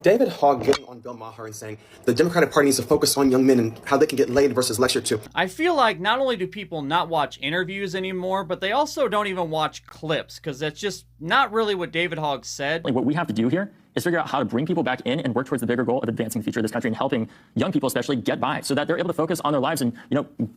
David Hogg getting on Bill Maher and saying the Democratic Party needs to focus on young men and how they can get laid versus lectured to. I feel like not only do people not watch interviews anymore, but they also don't even watch clips, because that's just not really what David Hogg said. What we have to do here is figure out how to bring people back in and work towards the bigger goal of advancing the future of this country and helping young people especially get by so that they're able to focus on their lives and,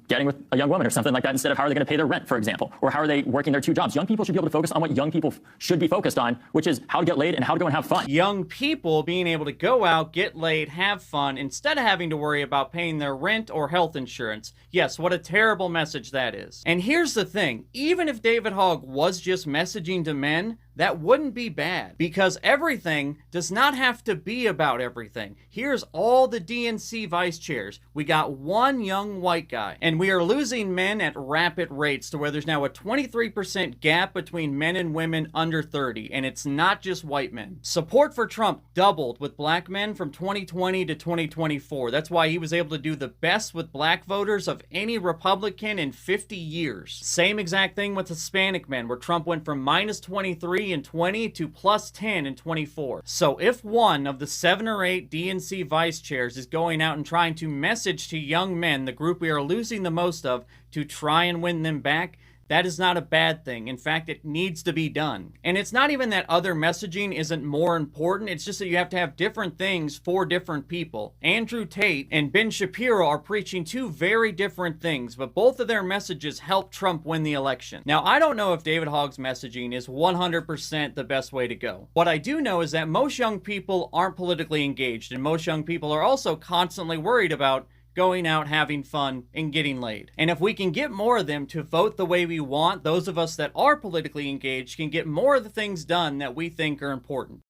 getting with a young woman or something like that instead of how are they going to pay their rent, for example, or how are they working their two jobs. Young people should be able to focus on what young people should be focused on, which is how to get laid and how to go and have fun. Young people being able to go out, get laid, have fun, instead of having to worry about paying their rent or health insurance. Yes, what a terrible message that is. And here's the thing, even if David Hogg was just messaging to men, that wouldn't be bad, because everything does not have to be about everything. Here's all the DNC vice chairs. We got one young white guy, and we are losing men at rapid rates to where there's now a 23% gap between men and women under 30, and it's not just white men. Support for Trump doubled with black men from 2020 to 2024. That's why he was able to do the best with black voters of any Republican in 50 years. Same exact thing with Hispanic men, where Trump went from minus 23 in 20 to plus 10 in 24. So if one of the 7 or 8 DNC vice chairs is going out and trying to message to young men, the group we are losing the most of, to try and win them back, that is not a bad thing. In fact, it needs to be done. And it's not even that other messaging isn't more important. It's just that you have to have different things for different people. Andrew Tate and Ben Shapiro are preaching two very different things, but both of their messages help Trump win the election. Now, I don't know if David Hogg's messaging is 100% the best way to go. What I do know is that most young people aren't politically engaged, and most young people are also constantly worried about going out, having fun, and getting laid. And if we can get more of them to vote the way we want, those of us that are politically engaged can get more of the things done that we think are important.